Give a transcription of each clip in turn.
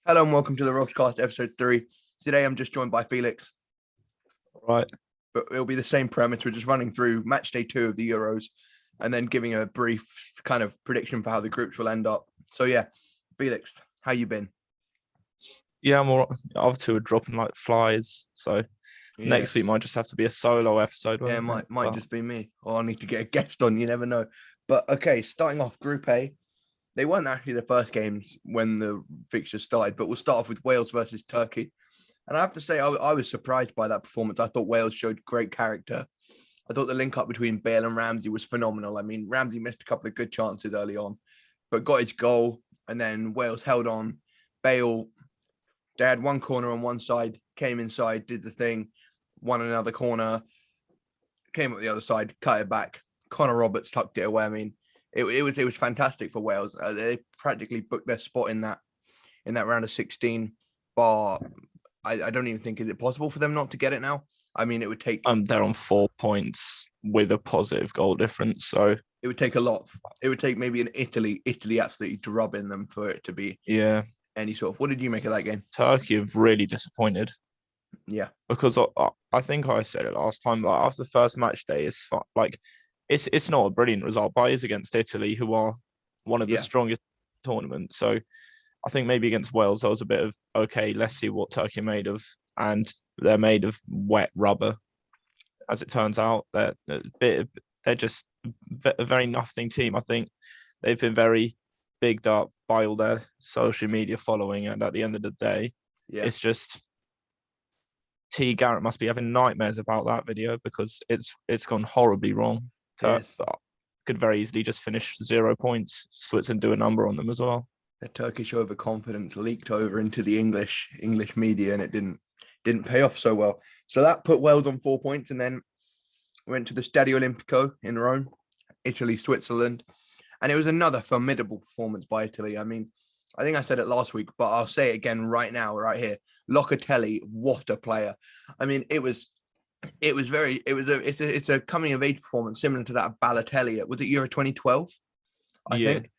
Hello and welcome to the Rogscast episode 3. Today I'm just joined by Felix, Right. but it'll be the same premise. We're just running through Matchday 2 of the Euros and then giving a brief kind of prediction for how the groups will end up. So yeah, Felix, how you been? Yeah, I'm all right. Obviously, we're dropping like flies. So Yeah, next week might just have to be a solo episode. yeah, Won't it? might just be me, or I need to get a guest on. You never know. But okay, starting off Group A. They weren't actually the first games when the fixtures started, but we'll start off with Wales versus Turkey. And I have to say, I was surprised by that performance. I thought Wales showed great character. I thought the link up between Bale and Ramsey was phenomenal. I mean, Ramsey missed a couple of good chances early on, but got his goal, and then Wales held on. Bale, they had one corner on one side, came inside, did the thing, won another corner, came up the other side, cut it back. Connor Roberts tucked it away. I mean, it was fantastic for Wales. They practically booked their spot in that round of 16. But I don't even think is it possible for them not to get it now. I mean, it would take. They're on 4 points with a positive goal difference. So It would take a lot. It would take maybe an Italy absolutely drubbing them for it to be yeah, any sort of. What did you make of that game? Turkey have really disappointed Yeah, because I think I said it last time. Like after the first match day, it's not a brilliant result, but it is against Italy, who are one of the strongest tournaments. So I think maybe against Wales, there was a bit of, okay, let's see what Turkey are made of. And they're made of wet rubber, as it turns out. They're just a very nothing team. I think they've been very bigged up by all their social media following. And at the end of the day, it's just T. Garrett must be having nightmares about that video because it's gone horribly wrong. Could very easily just finish 0 points. Switzerland do a number on them as well. The Turkish overconfidence leaked over into the English media, and it didn't pay off so well. So that put Wales on 4 points, and then went to the Stadio Olimpico in Rome, Italy, Switzerland, and it was another formidable performance by Italy. I mean, I think I said it last week, but I'll say it again right now, right here. Locatelli, what a player! I mean, it's a coming of age performance similar to that of Balotelli. Was it Euro 2012? I think.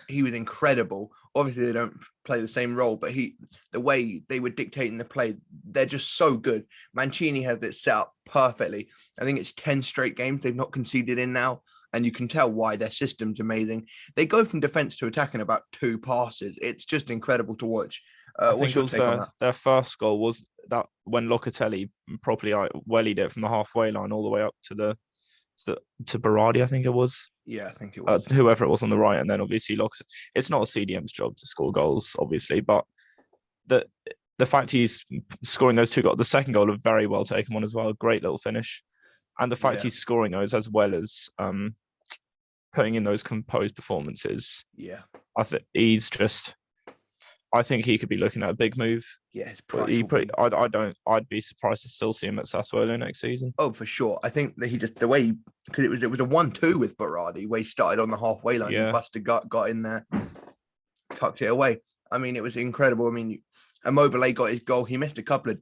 He was incredible. Obviously, they don't play the same role, but the way they were dictating the play, they're just so good. Mancini has it set up perfectly. I think it's 10 straight games they've not conceded in now, and you can tell why. Their system's amazing. They go from defense to attack in about 2 passes. It's just incredible to watch. What's your take on that? Their first goal was that when Locatelli properly wellied it from the halfway line all the way up to Berardi, I think it was. Yeah, I think it was. Whoever it was on the right, and then obviously it's not a CDM's job to score goals, obviously, but the fact he's scoring those 2 goals, the second goal, a very well taken one as well, a great little finish, and the fact he's scoring those as well as putting in those composed performances. Yeah, I think he could be looking at a big move. Yeah, I'd be surprised to still see him at Sassuolo next season. Oh, for sure. I think that because it was a 1-2 with Berardi, where he started on the halfway line. Yeah. He busted got in there, tucked it away. I mean, it was incredible. I mean, Immobile got his goal. He missed a couple of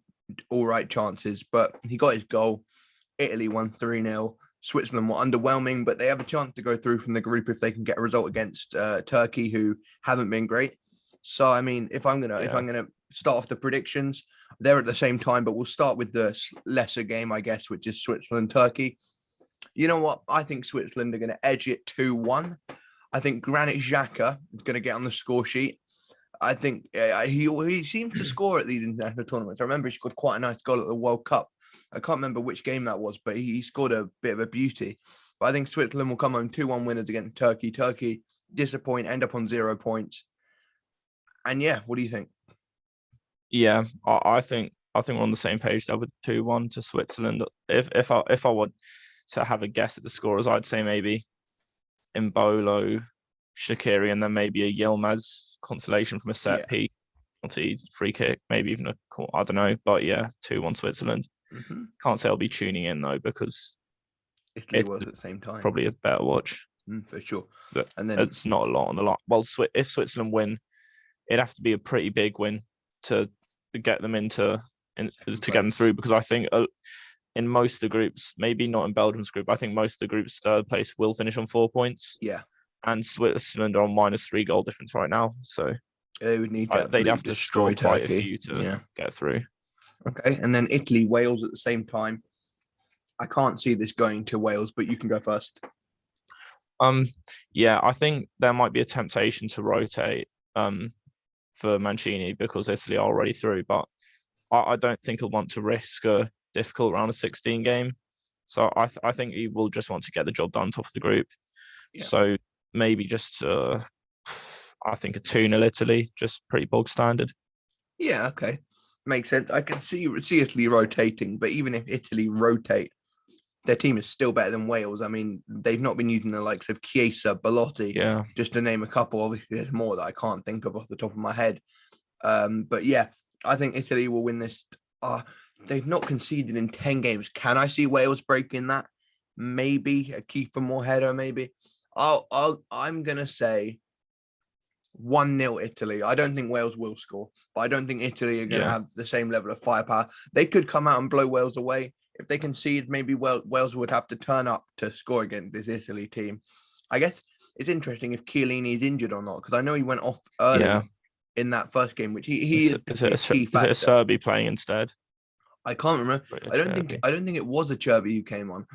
all right chances, but he got his goal. Italy won 3-0. Switzerland were underwhelming, but they have a chance to go through from the group if they can get a result against Turkey, who haven't been great. So, I mean, if I'm gonna start off the predictions, they're at the same time, but we'll start with the lesser game, I guess, which is Switzerland-Turkey. You know what? I think Switzerland are going to edge it 2-1. I think Granit Xhaka is going to get on the score sheet. I think he seems to score at these international tournaments. I remember he scored quite a nice goal at the World Cup. I can't remember which game that was, but he scored a bit of a beauty. But I think Switzerland will come home 2-1 winners against Turkey. Turkey disappoint, end up on 0 points. And yeah, what do you think? Yeah, I think we're on the same page there with 2-1 to Switzerland. If I would to have a guess at the scorers, I'd say maybe Mbolo, Shaqiri, and then maybe a Yilmaz consolation from a set piece, free kick, maybe even I don't know. But yeah, 2-1 Switzerland. Mm-hmm. Can't say I'll be tuning in though because Italy was at the same time. Probably a better watch. For sure. And then it's not a lot on the line. Well, if Switzerland win, it'd have to be a pretty big win to get them get them through, because I think in most of the groups, maybe not in Belgium's group, I think most of the groups' third place will finish on 4 points. Yeah. And Switzerland are on -3 goal difference right now. So They would need to They'd absolutely have to destroy score quite a Turkey. few to get through. Okay, and then Italy, Wales at the same time. I can't see this going to Wales, but you can go first. Yeah, I think there might be a temptation to rotate for Mancini because Italy are already through, but I don't think he'll want to risk a difficult round of 16 game. So I think he will just want to get the job done top of the group. Yeah. So maybe just I think a 2-0 Italy, just pretty bog standard. Yeah, okay. Makes sense. I can see Italy rotating, but even if Italy rotate, their team is still better than Wales. I mean, they've not been using the likes of Chiesa, Belotti, just to name a couple. Obviously, there's more that I can't think of off the top of my head. But yeah, I think Italy will win this. They've not conceded in 10 games. Can I see Wales breaking that? Maybe a Kiefer Moore header, maybe. I'm gonna say 1-0 Italy. I don't think Wales will score, but I don't think Italy are going to have the same level of firepower. They could come out and blow Wales away. If they concede, maybe Wales would have to turn up to score against this Italy team. I guess it's interesting if Chiellini is injured or not, because I know he went off early in that first game, which he is a key factor. Is it a Serbi playing instead? I can't remember. I don't think it was a Cherby who came on.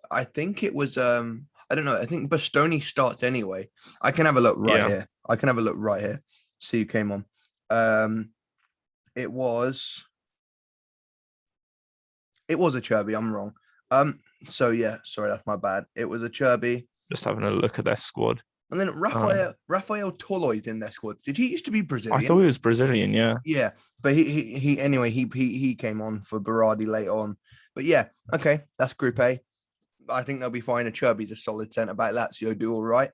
I think it was I don't know. I think Bastoni starts anyway. I can have a look here. See who came on. It was a Cherby. I'm wrong. So yeah, sorry, that's my bad. It was a Cherby. Just having a look at their squad. And then Rafael Toloi's in their squad. Did he used to be Brazilian? I thought he was Brazilian, yeah. Yeah, but he came on for Berardi later on. But yeah, okay, that's Group A. I think they'll be fine. Acerbi's a solid centre back. Lazio do all right.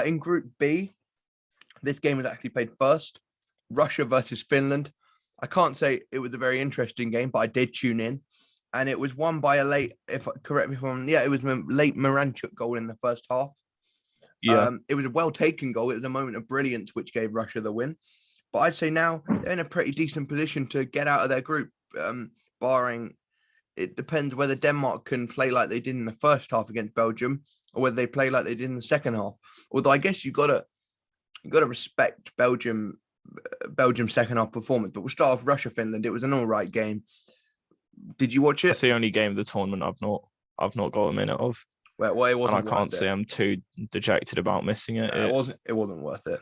In Group B, this game was actually played first. Russia versus Finland. I can't say it was a very interesting game, but I did tune in. And it was won by a late, correct me if I'm, it was a late Miranchuk goal in the first half. Yeah. It was a well-taken goal. It was a moment of brilliance, which gave Russia the win. But I'd say now they're in a pretty decent position to get out of their group, barring it depends whether Denmark can play like they did in the first half against Belgium or whether they play like they did in the second half. Although I guess you gotta respect Belgium's second half performance. But we'll start off Russia-Finland. It was an all right game. Did you watch it? It's the only game of the tournament I've not got a minute of. Well, it wasn't. And I can't say I'm too dejected about missing it. No, it wasn't worth it.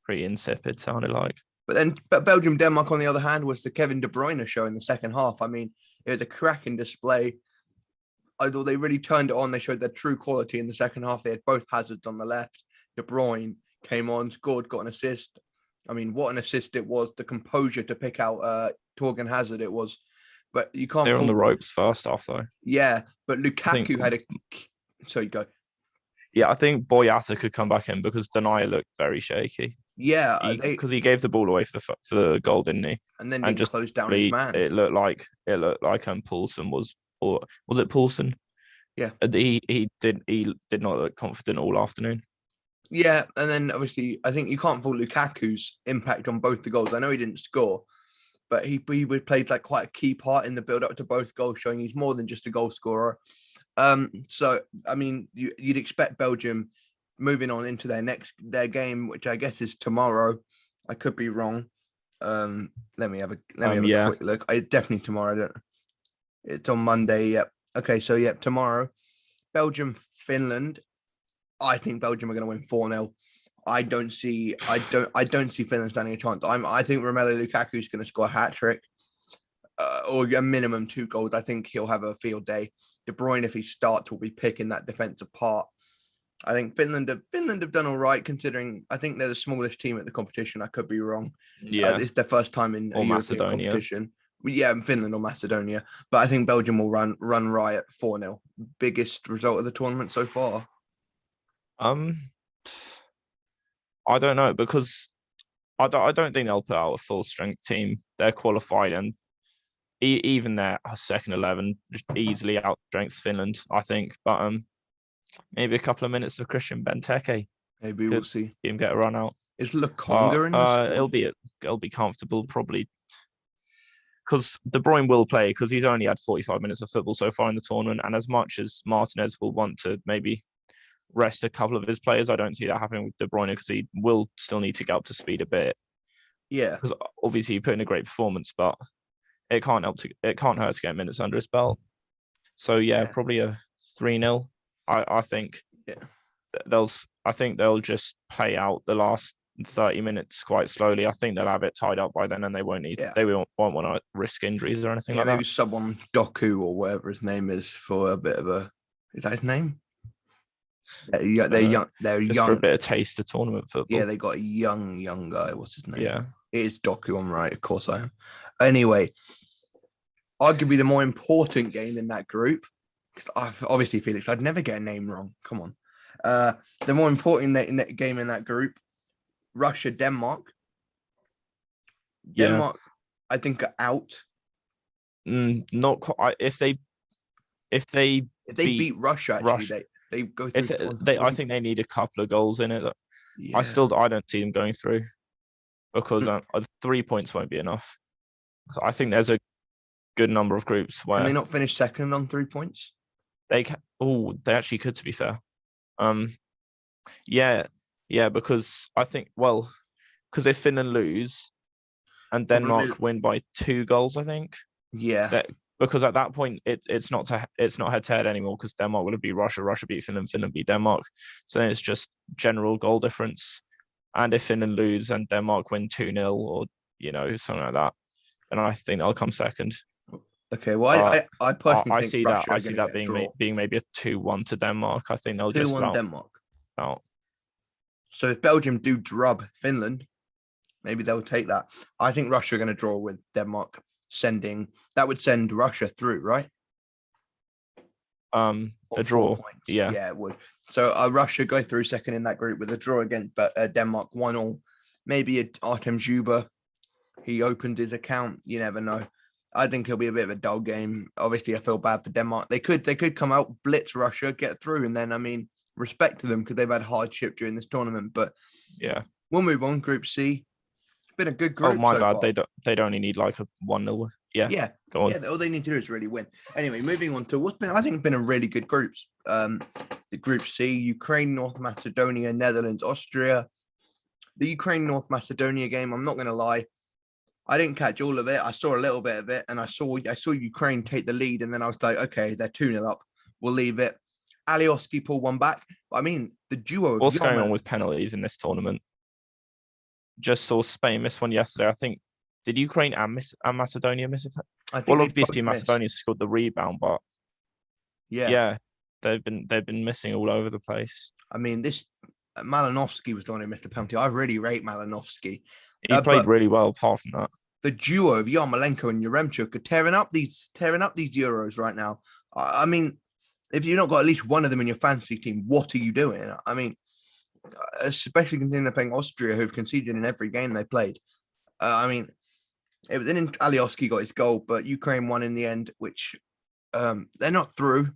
Pretty insipid, sounded like. But Belgium-Denmark, on the other hand, was the Kevin De Bruyne show in the second half. I mean, it was a cracking display. I thought they really turned it on. They showed their true quality in the second half. They had both Hazards on the left. De Bruyne came on, scored, got an assist. I mean, what an assist it was. The composure to pick out Torgan Hazard it was. But you can't... They were on the ropes first half, though. Yeah, but Lukaku had a... So you go. Yeah, I think Boyata could come back in because Denier looked very shaky. Yeah, because he gave the ball away for the goal, didn't he? And then just closed down his man. It looked like Poulsen was, or was it Poulsen? Yeah, he did not look confident all afternoon. Yeah, and then obviously I think you can't fault Lukaku's impact on both the goals. I know he didn't score, but he played like quite a key part in the build up to both goals, showing he's more than just a goal scorer. So I mean, you'd expect Belgium moving on into their game, which I guess is tomorrow. I could be wrong. Let me have a quick look. Definitely tomorrow. It's on Monday. Yep. Okay, so tomorrow, Belgium, Finland. I think Belgium are going to win 4-0. I don't see Finland standing a chance. I think Romelu Lukaku is going to score a hat trick, or a minimum 2 goals. I think he'll have a field day. De Bruyne, if he starts, will be picking that defensive part. I think Finland have done all right, considering I think they're the smallest team at the competition. I could be wrong. Yeah, it's their first time in a European competition. Yeah, Finland or Macedonia. But I think Belgium will run riot 4-0. Biggest result of the tournament so far. I don't know, because I don't think they'll put out a full strength team. They're qualified, and even their second 11 just easily outstrengths Finland, I think. But maybe a couple of minutes of Christian Benteke. Maybe we'll see him get a run out. Is Lokonga in the squad? It'll be comfortable probably, because De Bruyne will play, because he's only had 45 minutes of football so far in the tournament, and as much as Martinez will want to maybe rest a couple of his players. I don't see that happening with De Bruyne because he will still need to get up to speed a bit. Yeah, because obviously he put in a great performance, but it can't hurt to get minutes under his belt. So probably a 3-0. I think they'll just play out the last 30 minutes quite slowly. I think they'll have it tied up by then, and they won't want to risk injuries or anything like that. Maybe someone Doku or whatever his name is for a bit of a. Is that his name? They're young. They're just young for a bit of taste of tournament football. Yeah, they got a young guy. What's his name? Yeah, it is Doku. I'm right. Of course I am. Anyway, arguably the more important game in that group, because obviously Felix, I'd never get a name wrong. Come on. The more important game in that group, Russia, Denmark. Denmark, I think, are out. Not quite. If they beat Russia, actually, they go through. I think they need a couple of goals in it. Yeah. I don't see them going through because 3 points won't be enough. So I think there's a good number of groups where can they not finish second on 3 points? They can. Oh, they actually could. To be fair, because I think because if Finland lose and Denmark win by 2 goals, I think. Yeah. Because at that point it's not head to head anymore because Denmark would have beat Russia, Russia beat Finland, Finland beat Denmark. So then it's just general goal difference. And if Finland lose and Denmark win 2-0 or something like that, then I think they'll come second. Okay, well, I personally think I see that being maybe a 2-1 to Denmark. I think they'll just 2-1 Denmark. Out. So if Belgium do drub Finland, maybe they'll take that. I think Russia are going to draw with Denmark. That would send Russia through, right? A draw. Yeah, it would. So Russia go through second in that group with a draw against Denmark 1-1. Maybe Artem Zhuba, he opened his account. You never know. I think it'll be a bit of a dull game. Obviously, I feel bad for Denmark. They could come out, blitz Russia, get through, and then respect to them because they've had hardship during this tournament. But yeah, we'll move on. Group C. Been a good group. Oh my bad, they'd only need like a 1-0. Yeah. Go on. Yeah, all they need to do is really win. Anyway, moving on to what's been, I think, been a really good groups. The Group C: Ukraine, North Macedonia, Netherlands, Austria. The Ukraine North Macedonia game, I'm not going to lie, I didn't catch all of it. I saw a little bit of it, and I saw Ukraine take the lead, and then I was like, okay, they're 2-0 up. We'll leave it. Alioski pulled one back. I mean, the duo. What's going on with penalties in this tournament? Just saw Spain miss one yesterday. I think did Ukraine and Macedonia miss it? I think obviously Macedonia scored the rebound, but yeah, they've been missing all over the place. I mean, this Malinovsky was the one who missed the penalty. I really rate Malinovsky. He played really well. Apart from that, the duo of Yarmolenko and Yaremchuk are tearing up these Euros right now. I mean, if you've not got at least one of them in your fantasy team, what are you doing? I mean, especially considering they're playing Austria, who've conceded in every game they played. I mean, then Alioski got his goal, but Ukraine won in the end, which they're not through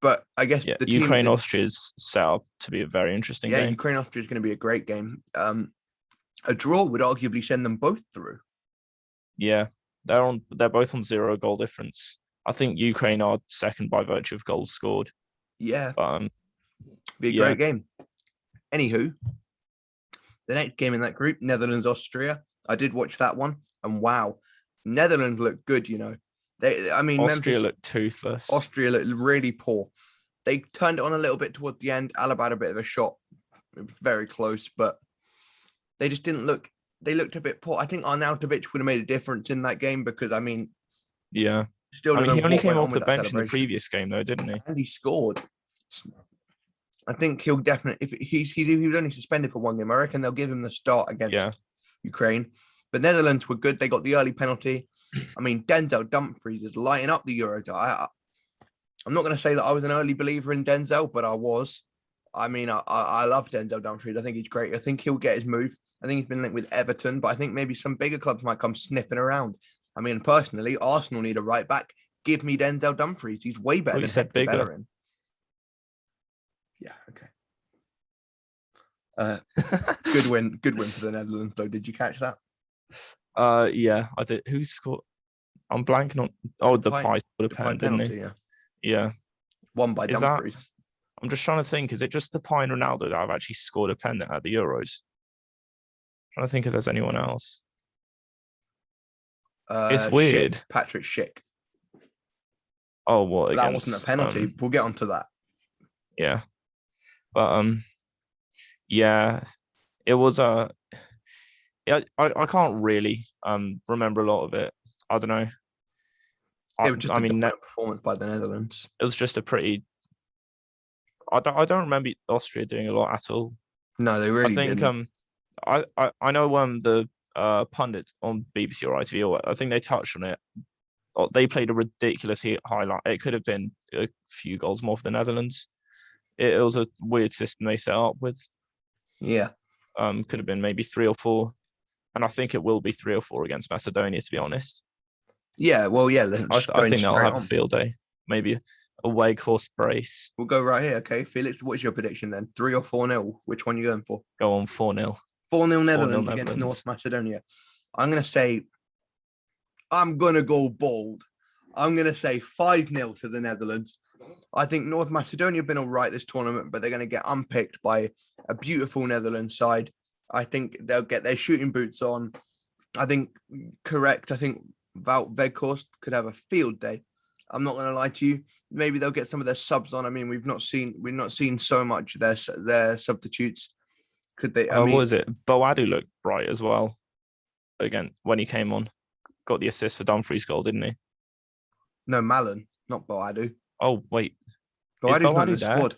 but I guess the team Ukraine-Austria is set up to be a very interesting game. Yeah, Ukraine-Austria is going to be a great game. A draw would arguably send them both through. Yeah, they're both on 0 goal difference. I think Ukraine are second by virtue of goals scored. Yeah. But, be a great game. Anywho, the next game in that group, Netherlands-Austria. I did watch that one, and wow, Netherlands looked good, Austria looked toothless. Austria looked really poor. They turned it on a little bit towards the end. Alaba had a bit of a shot. It was very close, but they just didn't look. They looked a bit poor. I think Arnautovic would have made a difference in that game because, yeah. Still, he only came off the bench in the previous game, though, didn't he? And he scored. I think he'll definitely. If he was only suspended for one game, I reckon they'll give him the start against Ukraine. But Netherlands were good. They got the early penalty. I mean, Denzel Dumfries is lighting up the Euros. I'm not going to say that I was an early believer in Denzel, but I was. I mean, I love Denzel Dumfries. I think he's great. I think he'll get his move. I think he's been linked with Everton, but I think maybe some bigger clubs might come sniffing around. I mean, personally, Arsenal need a right back. Give me Denzel Dumfries. He's way better than Hector Bellerin. Yeah, okay. Good win for the Netherlands, though. Did you catch that? Yeah, I did. Who scored? I'm blanking on. Oh, the Depay scored a pen, didn't he? Yeah. Yeah. Won by Is Dumfries. I'm just trying to think. Is it just Depay and Ronaldo that have actually scored a pen at the Euros? I'm trying to think if there's anyone else. It's weird. Schick, Patrick Schick. Oh, what? That wasn't a penalty. We'll get onto that. Yeah, but yeah, it was yeah, I can't really remember a lot of it. I don't know. It was just a dominant performance by the Netherlands. It was just a pretty. I don't remember Austria doing a lot at all. No, they really didn't. I know the pundits on BBC or ITV, I think they touched on it. They played a ridiculous highlight. It could have been a few goals more for the Netherlands. It was a weird system they set up with. Yeah. Could have been maybe 3 or 4, and I think it will be 3 or 4 against Macedonia, to be honest. Yeah, well, yeah. I think they'll have a field day. Maybe a Weghorst brace. We'll go right here. Okay, Felix, what's your prediction then? 3 or 4-0? Which one are you going for? Go on 4-0. 4-0 Netherlands against North Macedonia. I'm going to say, I'm going to go bold. I'm going to say 5-0 to the Netherlands. I think North Macedonia have been all right this tournament, but they're going to get unpicked by a beautiful Netherlands side. I think they'll get their shooting boots on. I think Wout Weghorst could have a field day. I'm not going to lie to you. Maybe they'll get some of their subs on. I mean, we've not seen so much their substitutes. Could they? What was it? Boadu looked bright as well. Again, when he came on, got the assist for Dumfries' goal, didn't he? No, Malen, not Boadu. Oh wait, Boadu's not in the squad.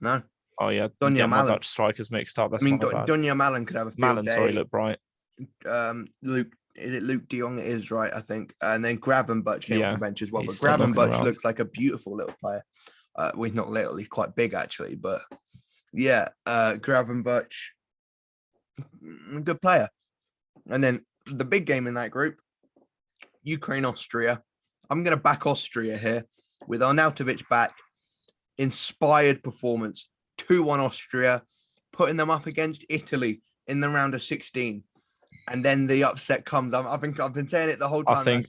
No. Oh yeah, Donya my Dutch strikers mixed up. That's my bad. Donya Malen could have a field day. Sorry, looked bright. Luke de Jong? It is right, I think. And then Gravenberch came off the bench as well. But Gravenberch looks like a beautiful little player. Well, he's not little; he's quite big actually. But yeah, Gravenberch, a good player. And then the big game in that group, Ukraine-Austria. I'm going to back Austria here with Arnautovic back. Inspired performance. 2-1 Austria, putting them up against Italy in the round of 16. And then the upset comes. I've been saying it the whole time. I think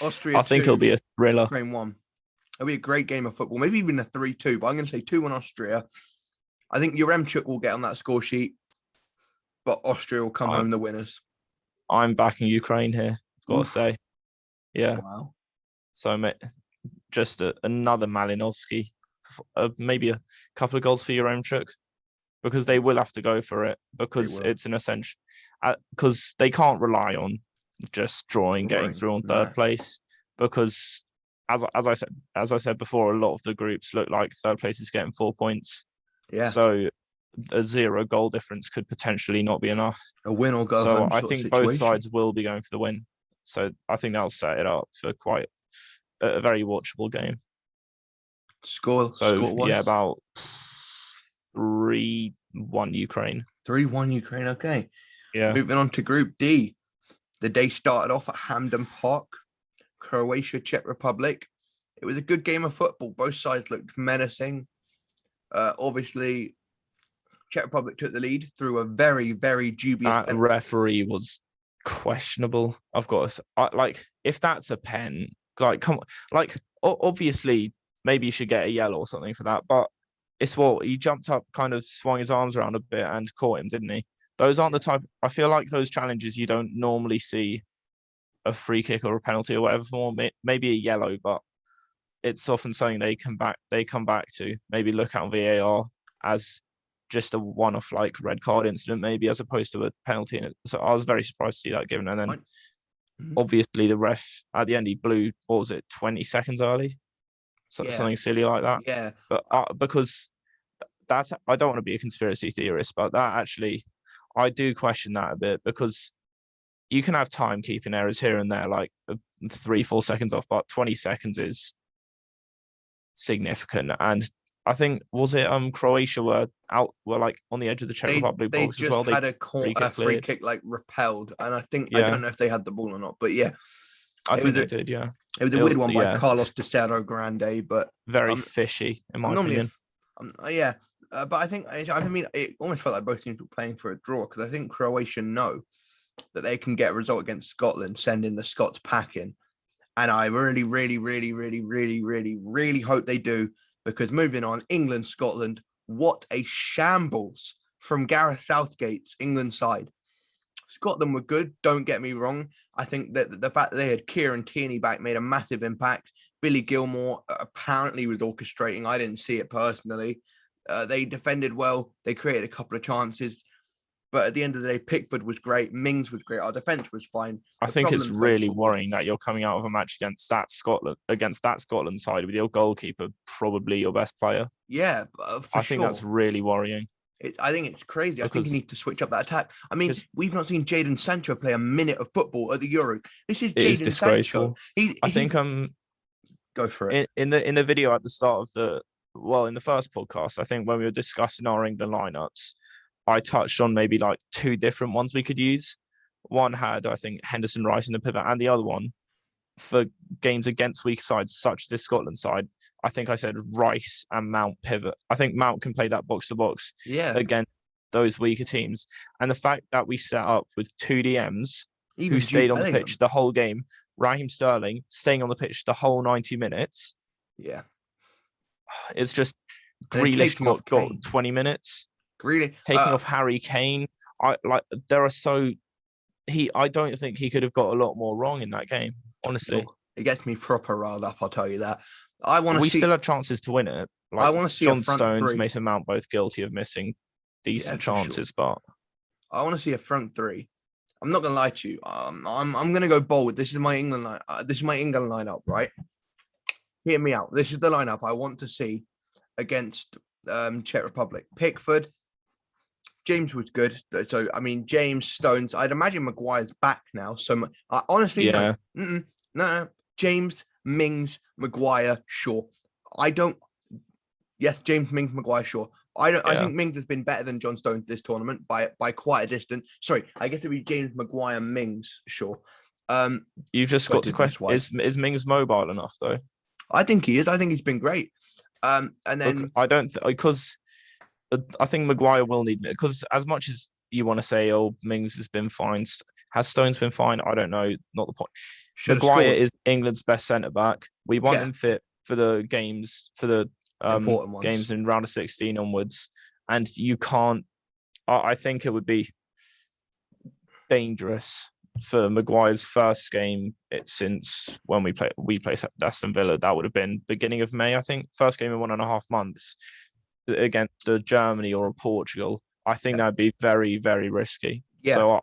Austria. I think it'll be a thriller. Ukraine 1. It'll be a great game of football. Maybe even a 3-2. But I'm going to say 2-1 Austria. I think Yaremchuk will get on that score sheet, but Austria will come home the winners. I'm backing Ukraine here. I've got to say, yeah. Wow. So just another Malinovsky, maybe a couple of goals for Yaremchuk, because they will have to go for it, because it's an essential. Because they can't rely on just getting through on third place, because as I said before, a lot of the groups look like third place is getting 4 points. Yeah. So a 0 goal difference could potentially not be enough. A win or go home. So I think both sides will be going for the win. So I think that'll set it up for quite a very watchable game. Score yeah, about 3-1 Ukraine. 3-1 Ukraine. Okay. Yeah. Moving on to Group D. The day started off at Hampden Park, Croatia, Czech Republic. It was a good game of football. Both sides looked menacing. Obviously, Czech Republic took the lead through a very, very dubious. That referee was questionable. I've got to if that's a pen, come on, obviously maybe you should get a yellow or something for that. But it's he jumped up, kind of swung his arms around a bit and caught him, didn't he? Those aren't the type. I feel like those challenges you don't normally see a free kick or a penalty or whatever for. Maybe a yellow, but it's often something they come back to. Maybe look at VAR as just a one-off red card incident, maybe, as opposed to a penalty. So I was very surprised to see that given. And then obviously the ref at the end, he blew, 20 seconds early, something silly like that. Yeah, but because that's, I don't want to be a conspiracy theorist, but that actually, I do question that a bit, because you can have timekeeping errors here and there, 3-4 seconds off, but 20 seconds is significant. And I think, was it Croatia were on the edge of the Czech Republic box as well? They had a free kick repelled, and I think I don't know if they had the ball or not, but yeah, I think they did. Yeah, it was a weird one by Carlos de Cerro Grande, but very fishy in my opinion. But I think it almost felt like both teams were playing for a draw, because I think Croatia know that they can get a result against Scotland, sending the Scots packing, And I really, really, really, really, really, really, really hope they do, because moving on, England, Scotland, what a shambles from Gareth Southgate's England side. Scotland were good, don't get me wrong. I think that the fact that they had Kieran Tierney back made a massive impact. Billy Gilmore apparently was orchestrating. I didn't see it personally. They defended well. They created a couple of chances. But at the end of the day, Pickford was great. Mings was great. Our defense was fine. I think it's really worrying that you're coming out of a match against that Scotland side with your goalkeeper probably your best player. Yeah, I think that's really worrying. I think it's crazy. I think you need to switch up that attack. I mean, we've not seen Jadon Sancho play a minute of football at the Euro. This is Jadon Sancho. I think go for it. In the video at the start of in the first podcast, I think when we were discussing our England lineups, I touched on maybe like two different ones we could use. One had, I think, Henderson Rice in the pivot, and the other one for games against weak sides such as this Scotland side, I think I said Rice and Mount pivot. I think Mount can play that box to box against those weaker teams. And the fact that we set up with two DMs who stayed on the pitch the whole game, Raheem Sterling staying on the pitch the whole 90 minutes. Yeah. It's just Grealish got 20 minutes. Really taking off Harry Kane. I don't think he could have got a lot more wrong in that game, honestly. Look, it gets me proper riled up, I'll tell you that. We still had chances to win it. I want to see John Stones, Mason Mount both guilty of missing decent chances, but I want to see a front three. I'm not gonna lie to you. I'm gonna go bold. This is my England lineup, right? Hear me out. This is the lineup I want to see against Czech Republic. Pickford. James was good. So, I mean, James, Stones. I'd imagine Maguire's back now. So, honestly, no. James, Mings, Maguire, Shaw. Yes, James, Mings, Maguire, Shaw. I think Mings has been better than John Stones this tournament by quite a distance. Sorry, I guess it'd be James, Maguire, Mings, Shaw. You've just got to question: is Mings mobile enough though? I think he is. I think he's been great. And then look, I don't because. I think Maguire will need it, because as much as you want to say, Mings has been fine, has Stones been fine? I don't know. Not the point. Maguire is England's best centre back. We want him fit for the games, for the games in round of 16 onwards, and you can't. I think it would be dangerous for Maguire's first game since when we played Aston Villa. That would have been beginning of May, I think. First game in 1.5 months. Against a Germany or a Portugal, I think that'd be very, very risky. Yeah. So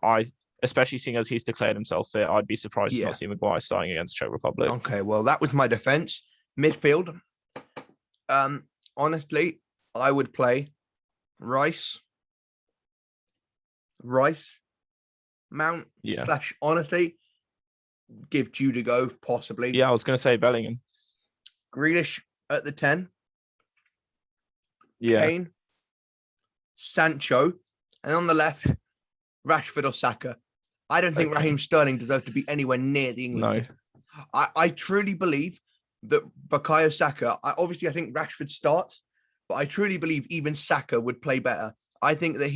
especially seeing as he's declared himself fit, I'd be surprised to not see Maguire starting against Czech Republic. Okay, well, that was my defense. Midfield. Honestly, I would play Rice, Mount, / honestly, give Jude a go, possibly. Yeah, I was going to say Bellingham. Grealish at the 10. Kane, Sancho, and on the left, Rashford or Saka. I don't think Raheem Sterling deserves to be anywhere near the England. No. I truly believe that Bukayo Saka, I think Rashford starts, but I truly believe even Saka would play better. I think that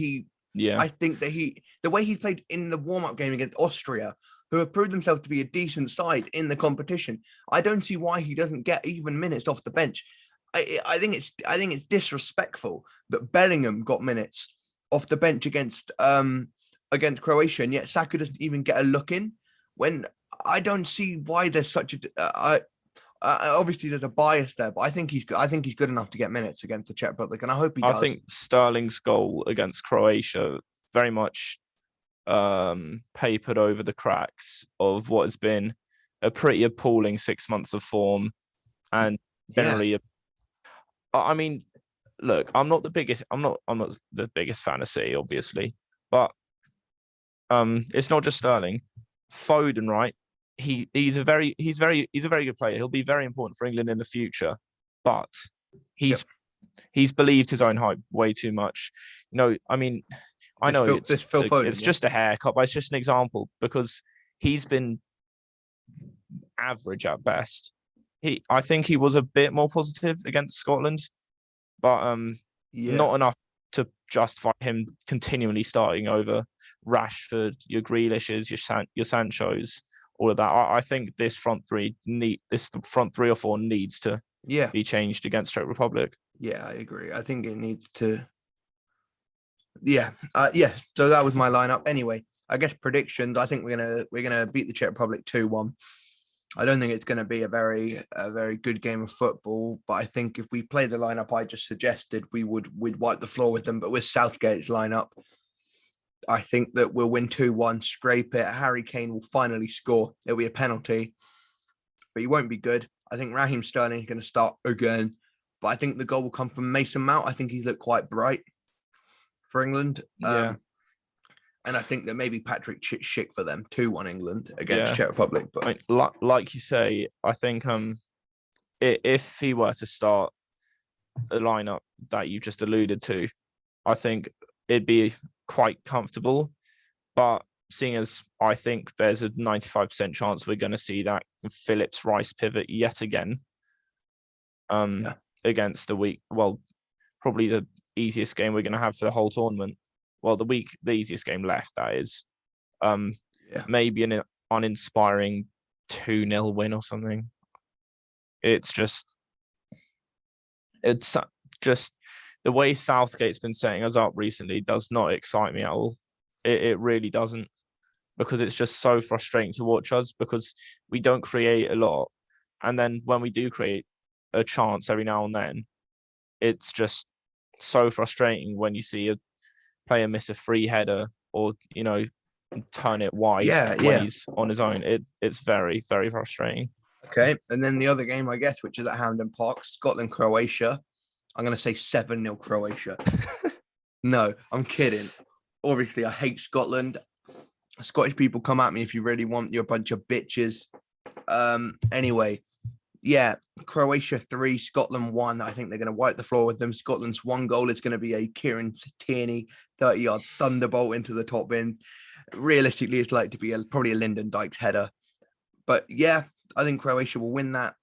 the way he's played in the warm-up game against Austria, who have proved themselves to be a decent side in the competition, I don't see why he doesn't get even minutes off the bench. I think it's disrespectful that Bellingham got minutes off the bench against Croatia, and yet Saka doesn't even get a look in. When I don't see why there's such a obviously there's a bias there, but I think he's good enough to get minutes against the Czech Republic, and I hope he does. I think Sterling's goal against Croatia very much papered over the cracks of what has been a pretty appalling 6 months of form, and generally. I mean, look, I'm not the biggest fan of City, obviously, but it's not just Sterling. Foden, right? He's a very good player. He'll be very important for England in the future, but he's believed his own hype way too much. I mean, I know it's just a haircut, but it's just an example, because he's been average at best. I think he was a bit more positive against Scotland, but not enough to justify him continually starting over Rashford, your Grealishes, your Sanchos, all of that. I think this front three or four needs to be changed against Czech Republic. Yeah, I agree. I think it needs to. Yeah. So that was my lineup. Anyway, I guess predictions. I think we're gonna beat the Czech Republic 2-1. I don't think it's going to be a very good game of football, but I think if we play the lineup I just suggested, we'd wipe the floor with them. But with Southgate's lineup, I think that we'll win 2-1, scrape it. Harry Kane will finally score. It'll be a penalty, but he won't be good. I think Raheem Sterling is going to start again, but I think the goal will come from Mason Mount. I think he's looked quite bright for England. Yeah. And I think that maybe Patrick Schick for them 2-1 England against Czech Republic. But I mean, like you say, I think if he were to start the lineup that you just alluded to, I think it'd be quite comfortable. But seeing as I think there's a 95% chance we're going to see that Phillips Rice pivot yet again, against probably the easiest game we're going to have for the whole tournament. Well, the easiest game left, that is. Maybe an uninspiring 2-0 win or something. It's just the way Southgate's been setting us up recently does not excite me at all. It really doesn't, because it's just so frustrating to watch us, because we don't create a lot. And then when we do create a chance every now and then, it's just so frustrating when you see a player miss a free header or, turn it wide when he's on his own. It's very, very frustrating. Okay. And then the other game, I guess, which is at Hampden Park, Scotland-Croatia. I'm going to say 7-0 Croatia. No, I'm kidding. Obviously, I hate Scotland. Scottish people, come at me if you really want. You're a bunch of bitches. Anyway, Croatia 3, Scotland 1. I think they're going to wipe the floor with them. Scotland's one goal is going to be a Kieran Tierney 30-yard thunderbolt into the top bin. Realistically, it's like to be probably a Lyndon Dykes header. But I think Croatia will win that,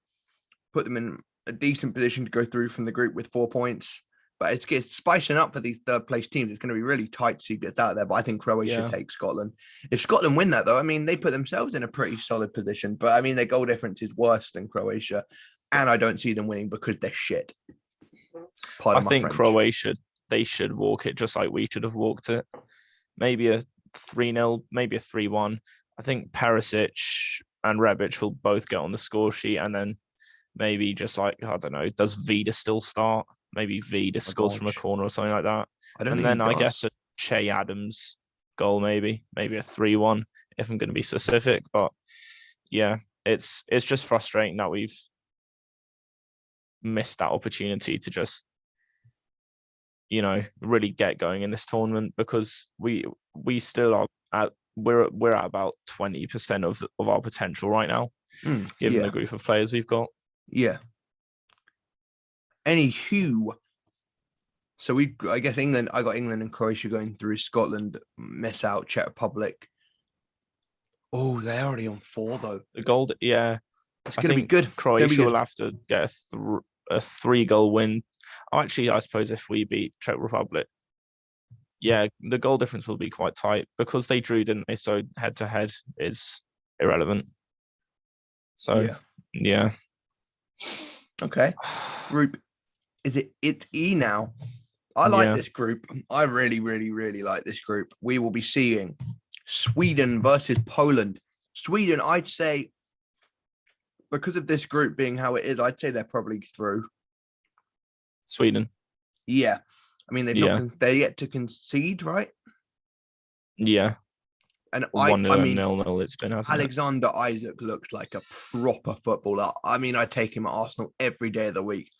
put them in a decent position to go through from the group with 4 points. But it's spicing up for these third place teams. It's going to be really tight to see who gets out there. But I think Croatia takes Scotland. If Scotland win that, though, I mean, they put themselves in a pretty solid position. But I mean, their goal difference is worse than Croatia. And I don't see them winning because they're shit. I think Croatia, they should walk it just like we should have walked it. Maybe a 3-0, maybe a 3-1. I think Perisic and Rebic will both get on the score sheet. And then maybe just I don't know, does Vida still start? Maybe Vida scores from a corner or something like that. I guess a Che Adams goal, maybe a 3-1 if I'm going to be specific. But it's just frustrating that we've missed that opportunity to just really get going in this tournament, because we still are we're at about 20% of our potential right now, given the group of players we've got. Anywho, so I guess England. I got England and Croatia going through. Scotland miss out. Czech Republic. Oh, they're already on 4 though. The goal, it's going to be good. Croatia will have to get a 3-goal win. Actually, I suppose if we beat Czech Republic, the goal difference will be quite tight because they drew, didn't they? So head to head is irrelevant. So Okay. Group. It's E now. I like this group. I really, really, really like this group. We will be seeing Sweden versus Poland. Sweden, I'd say, because of this group being how it is, I'd say they're probably through. Sweden. Yeah. I mean, they're yet to concede, right? Yeah. And 1-0 0-0 it's been, hasn't Alexander Isak looks like a proper footballer. I mean, I take him at Arsenal every day of the week.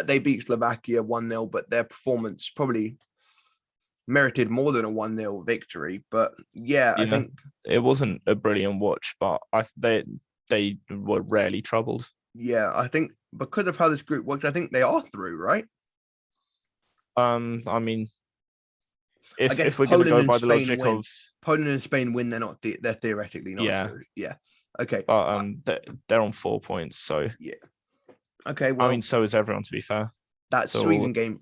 They beat Slovakia 1-0, but their performance probably merited more than a 1-0 victory. But I think it wasn't a brilliant watch, but they were rarely troubled. Yeah, I think because of how this group works, I think they are through, right? I mean, if we're going to go by the logic of Poland and Spain win, they're theoretically not through. Yeah. Okay. But they're on 4 points, so okay. Well, I mean, so is everyone, to be fair. That Sweden game,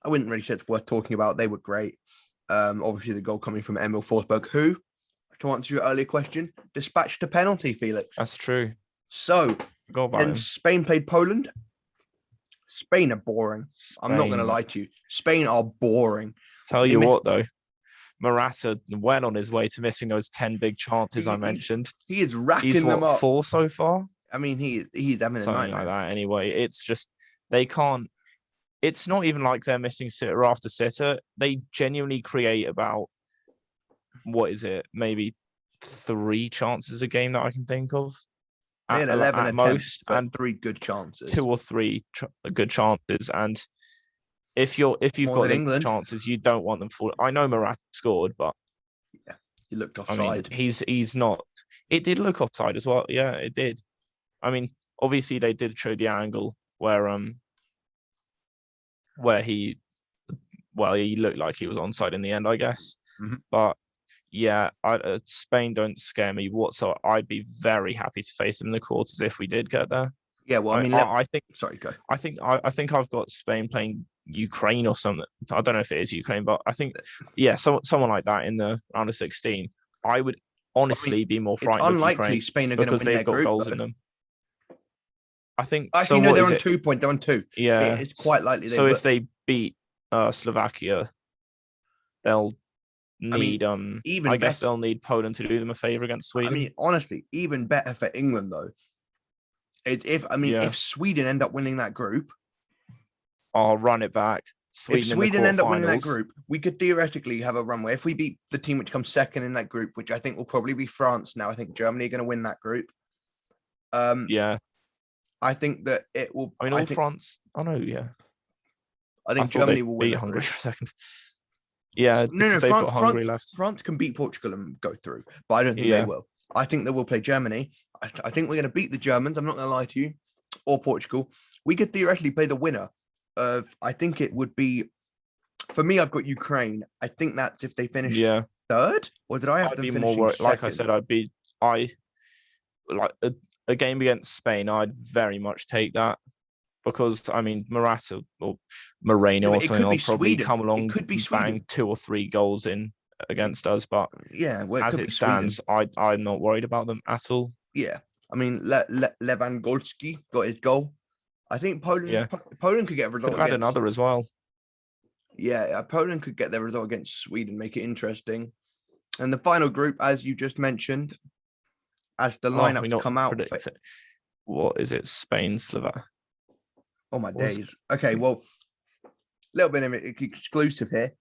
I wouldn't really say it's worth talking about. They were great. Obviously the goal coming from Emil Forsberg, who I to answer your earlier question, dispatched a penalty, Felix. That's true. So, then Spain played Poland. Spain are boring. I'm not going to lie to you. Spain are boring. Tell you what, though. Morata went on his way to missing those 10 big chances I mentioned. He is racking them up. 4 so far? I mean, he's having a nightmare. Like that anyway. It's just, they can't, it's not even like they're missing sitter after sitter. They genuinely create about, what is it, maybe 3 chances a game that I can think of. They had 11 at most, and 3 good chances. 2 or 3 good chances, and if you've got the chances, you don't want them for. I know Morata scored, but yeah, he looked offside. I mean, he's not. It did look offside as well. Yeah, it did. I mean, obviously they did show the angle where he looked like he was onside in the end, I guess. Mm-hmm. But yeah, Spain don't scare me whatsoever. I'd be very happy to face them in the quarters if we did get there. Yeah, well, I think. Sorry, go. I think I've got Spain playing Ukraine or something. I don't know if it is Ukraine, but I think someone like that in the round of 16. I would honestly be more frightened. It's unlikely Spain are going to win their group, because they've got goals in them. I think. Actually, no, they're on 2 points. They're on 2. Yeah, it's quite likely. If they beat Slovakia, they'll need. I guess they'll need Poland to do them a favor against Sweden. I mean, honestly, even better for England though. If Sweden end up winning that group, I'll run it back. If Sweden end up winning that group, we could theoretically have a runway. If we beat the team which comes second in that group, which I think will probably be France now. I think Germany are going to win that group. Yeah. I think that it will. I mean, France. Oh no, yeah. I think Germany will win. Beat Hungary for a second. Yeah, no. France can beat Portugal and go through, but I don't think they will. I think they will play Germany. I think we're going to beat the Germans. I'm not going to lie to you, or Portugal. We could theoretically play the winner of. I think it would be. For me, I've got Ukraine. I think that's if they finish third, or did I have them finishing second? Like I said, a game against Spain. I'd very much take that. Because I mean, Morata or Moreno or something will probably come along, bang 2 or 3 goals in against us. But as it stands, I'm not worried about them at all. Yeah, I mean, Lewandowski got his goal. I think Poland could get a result. Could have had another as well. Yeah, Poland could get their result against Sweden, make it interesting. And the final group, as you just mentioned, as the lineups come out. What is it? Spain, Slovakia. Oh my days. Okay, well, a little bit of exclusive here.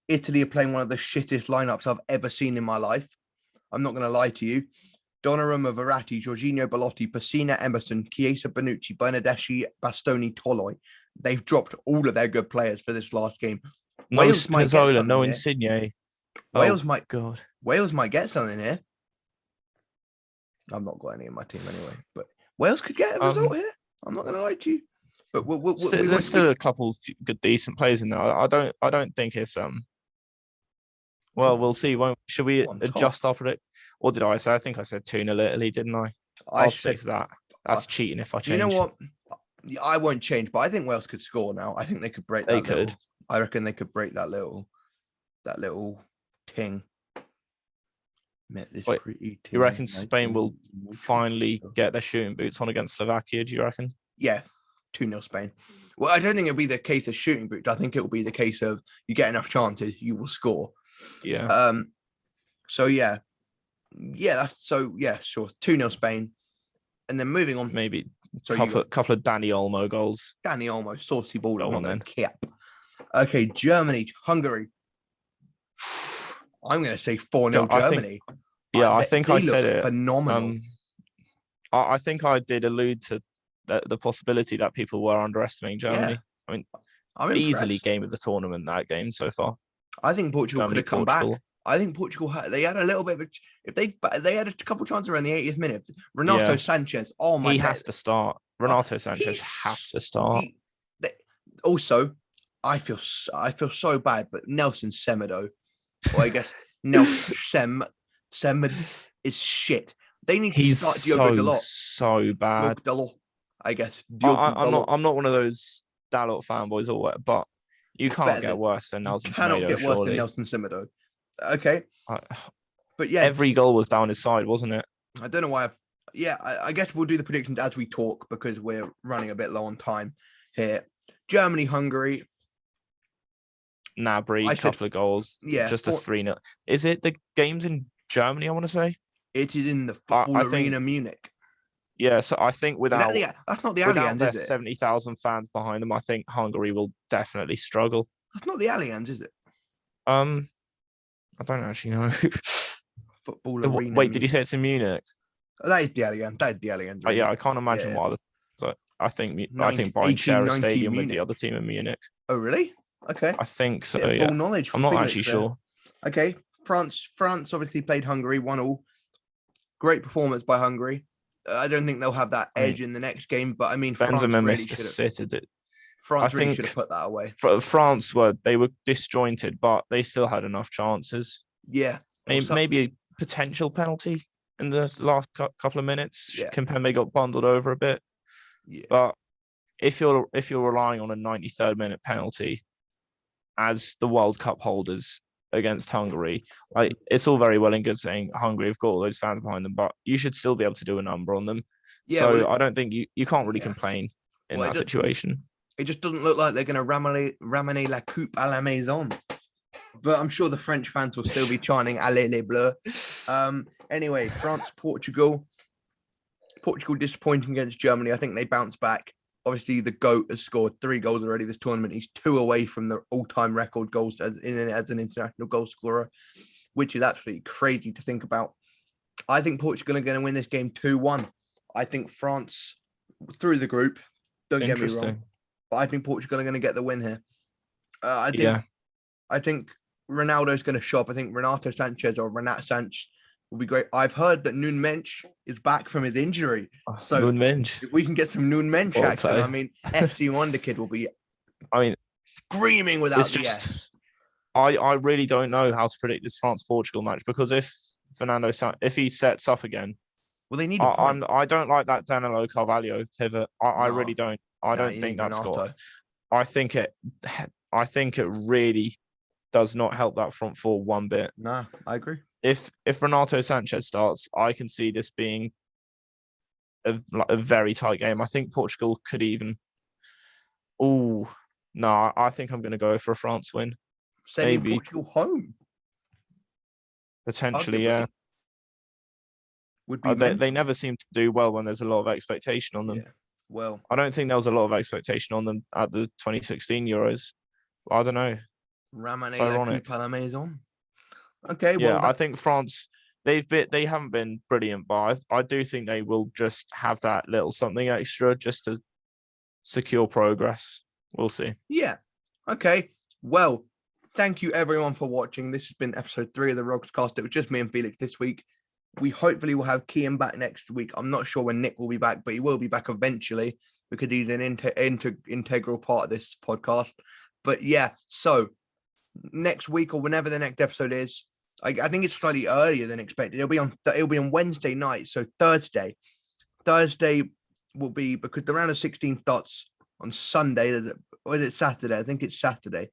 Italy are playing one of the shittest lineups I've ever seen in my life. I'm not going to lie to you. Donnarumma, Verratti, Jorginho, Belotti, Pessina, Emerson, Chiesa, Bonucci, Bernardeschi, Bastoni, Toloi. They've dropped all of their good players for this last game. No Spinazzola, no Insigne. Wales might get something here. I've not got any in my team anyway, but Wales could get a result here. I'm not going to lie to you. But there's still a couple good, decent players in there. I don't think it's Well, we'll see. Should we adjust our predict? What did I say? I think I said 2-0 Italy, didn't I? I'll stick to that. That's cheating if I change. You know what? I won't change, but I think Wales could score now. I think they could break that. I reckon they could break that little ting. Wait, you reckon Spain will finally get their shooting boots on against Slovakia? Do you reckon? Yeah, 2-0 Spain. Well, I don't think it'll be the case of shooting boots. I think it will be the case of you get enough chances, you will score. Yeah. So sure. 2-0 Spain, and then moving on. Maybe a couple of Danny Olmo goals. Danny Olmo, saucy ball on then. Cap. Okay, Germany, Hungary. I'm going to say 4-0 Germany. I think I said it. Phenomenal. I think I did allude to the possibility that people were underestimating Germany. Yeah. I mean, I'm easily game of the tournament, that game so far. I think Portugal could have come back. I think Portugal they had a little bit of they had a couple chances around the 80th minute. Renato Sanchez, oh my! He has to start. Renato Sanchez has to start. Also, I feel so bad, but Nelson Semedo, or I guess Nelson Semedo is shit. They need to start Diogo Dalot. So bad. Dalot, I guess. I'm not one of those Dalot fanboys or what, but you can't get worse than Nelson Semedo. Cannot get worse than Nelson Semedo. Okay. But yeah, every goal was down his side, wasn't it? I don't know why. I guess we'll do the predictions as we talk because we're running a bit low on time here. Germany, Hungary. Gnabry, couple of goals. Yeah, just a 3-0. Is it the games in Germany? I want to say it is in the football arena, Munich. Yeah, so I think without that's not the Allianz, their is it? 70,000 fans behind them, I think Hungary will definitely struggle. That's not the Allianz, is it? I don't actually know. Football arena. Wait, did you say it's in Munich? That is the Allianz. That is the Allianz. Really. Yeah, I can't imagine why. So I think Bayern share a stadium with the other team in Munich. Oh, really? Okay. I think so. Yeah. Knowledge. I'm not actually sure. Okay. France obviously played Hungary 1-1. Great performance by Hungary. I don't think they'll have that edge in the next game, but I mean, Benzema missed a sit. France really should have put that away. France were disjointed, but they still had enough chances. Yeah. Maybe a potential penalty in the last couple of minutes. Yeah. Kimpembe got bundled over a bit. Yeah. But if you're relying on a 93rd minute penalty as the World Cup holders against Hungary, like it's all very well and good saying Hungary have got all those fans behind them, but you should still be able to do a number on them. Yeah, so I don't think you can't really complain in that situation. It just doesn't look like they're going to ramener la coupe à la maison. But I'm sure the French fans will still be chanting "Allez les Bleus." Anyway, France, Portugal. Portugal disappointing against Germany. I think they bounced back. Obviously, the GOAT has scored 3 goals already this tournament. He's 2 away from the all-time record goals as an international goal scorer, which is absolutely crazy to think about. I think Portugal are going to win this game 2-1. I think France through the group. Don't get me wrong, but I think Portugal are going to get the win here. I think Ronaldo's going to show up. I think Renato Sanchez or Renat Sanchez will be great. I've heard that Nuno Mendes is back from his injury. So if we can get some Nuno Mendes action, I mean, FC Wonder Kid will be screaming without the S. I really don't know how to predict this France-Portugal match because if he sets up again, well, they need a point. I don't like that Danilo Carvalho pivot. I really don't. I don't think that's got. I think it really does not help that front four one bit. No, I agree. If Renato Sanchez starts, I can see this being a very tight game. I think Portugal could even. Oh no, I think I'm going to go for a France win. Sending Portugal home. Potentially, yeah. Would be they never seem to do well when there's a lot of expectation on them. Yeah. Well, I don't think there was a lot of expectation on them at the 2016 Euros. I don't know. Ramener la coupe à la maison. Okay, well, I think France they haven't been brilliant, but I do think they will just have that little something extra just to secure progress. We'll see. Yeah. Okay. Well, thank you everyone for watching. This has been episode 3 of the Rogscast. It was just me and Felix this week. We hopefully will have Kian back next week. I'm not sure when Nick will be back, but he will be back eventually because he's an integral part of this podcast. But yeah, so next week or whenever the next episode is, I think it's slightly earlier than expected. It'll be on Wednesday night, so Thursday. Thursday will be because the round of 16 starts on Sunday. Or is it Saturday? I think it's Saturday.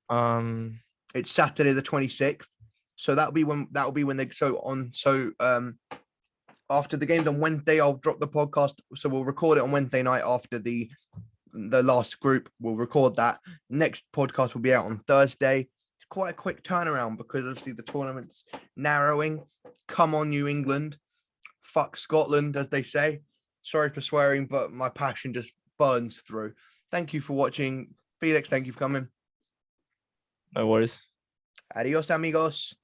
It's Saturday the 26th. So that'll be when they after the games on Wednesday, I'll drop the podcast. So we'll record it on Wednesday night after the last group. We'll record that. Next podcast will be out on Thursday. It's quite a quick turnaround because obviously the tournament's narrowing. Come on, New England. Fuck Scotland, as they say. Sorry for swearing, but my passion just burns through. Thank you for watching. Felix, thank you for coming. No worries. Adios, amigos.